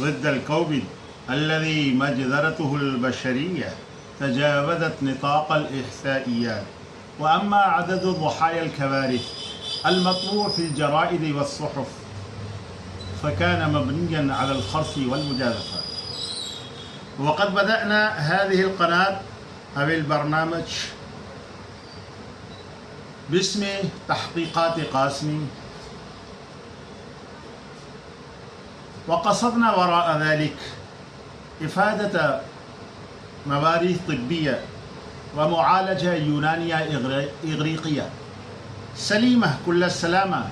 ضد الكوفيد الذي مجزرته البشرية تجاوزت نطاق الإحصائيات. وأما عدد ضحايا الكوارث المطبوع في الجرائد والصحف فكان مبنيا على الخرص والمجازفة. وقد بدأنا هذه القناة أو البرنامج باسم تحقيقات قاسمي، وقصدنا وراء ذلك إفادة مواريث طبية ومعالجة يونانية إغريقية سليمة كل السلامة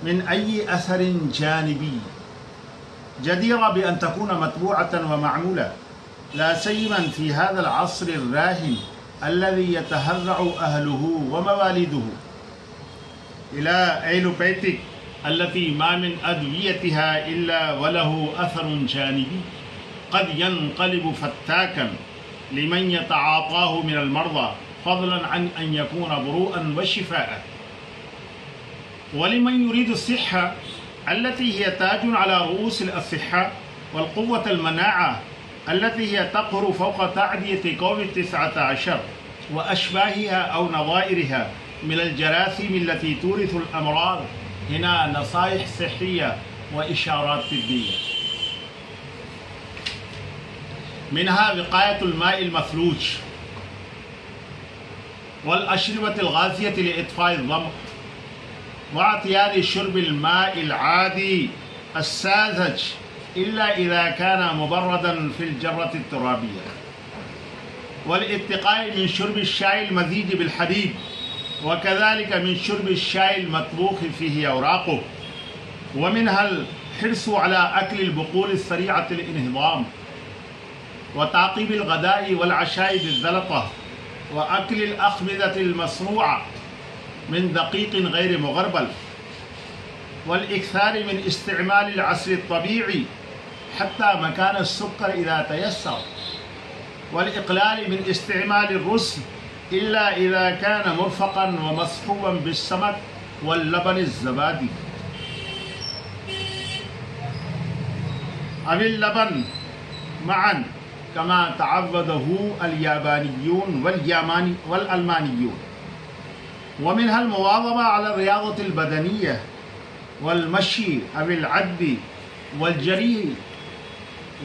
من أي أثر جانبي، جديرة بأن تكون متبوعة ومعمولة، لا سيما في هذا العصر الراهن الذي يتهرع أهله ومواليده إلى أيلوباتيك التي ما من أدويتها إلا وله أثر جانبي قد ينقلب فتاكا لمن يتعاطاه من المرضى، فضلا عن أن يكون بروءا وشفاء. ولمن يريد الصحة التي هي تاج على رؤوس الأصحاء والقوة المناعة التي هي تقهر فوق تعدية كوفيد-19 وأشباهها أو نظائرها من الجراثيم التي تورث الأمراض، هنا نصائح صحية وإشارات طبية. منها وقاية الماء المثلوج والأشربة الغازية لإطفاء الظمأ، واعتياد شرب الماء العادي الساذج إلا إذا كان مبردا في الجرة الترابية، والاتقاء من شرب الشاي المزيج بالحليب، وكذلك من شرب الشاي المطبوخ فيه أوراقه. ومنها الحرص على أكل البقول السريعة الانهضام، وتعقيب الغداء والعشاء بالزلطة، وأكل الأخبزة المصنوعة من دقيق غير مغربل، والإكثار من استعمال العسل الطبيعي حتى مكان السكر إذا تيسر، والإقلال من استعمال الرز إلا إذا كان مرفقا ومصحوبا بالسمك واللبن الزبادي أو اللبن معا كما تعوده اليابانيون والألمانيون. ومنها المواظبة على الرياضة البدنية والمشي أو العد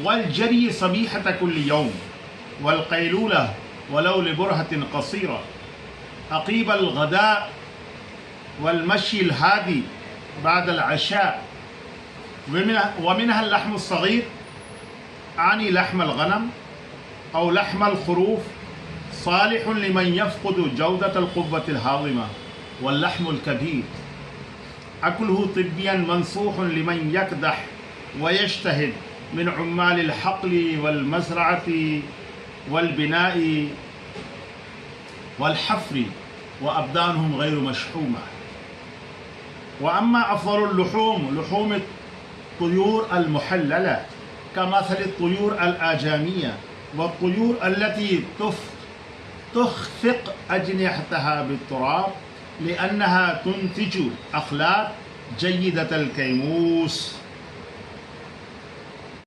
والجري صبيحة كل يوم، والقيلولة ولو لبرهة قصيرة عقيب الغداء، والمشي الهادي بعد العشاء. ومنها اللحم الصغير، أعني لحم الغنم أو لحم الخروف، صالح لمن يفقد جودة القوة الهاضمة، واللحم الكبير أكله طبيا منصوح لمن يكدح ويجتهد من عمال الحقل والمزرعة والبناء والحفر وأبدانهم غير مشحومة. وأما أفضل اللحوم لحوم الطيور المحللة كمثل الطيور الآجامية والطيور التي تخفق أجنحتها بالتراب لأنها تنتج أخلاق جيدة الكيموس.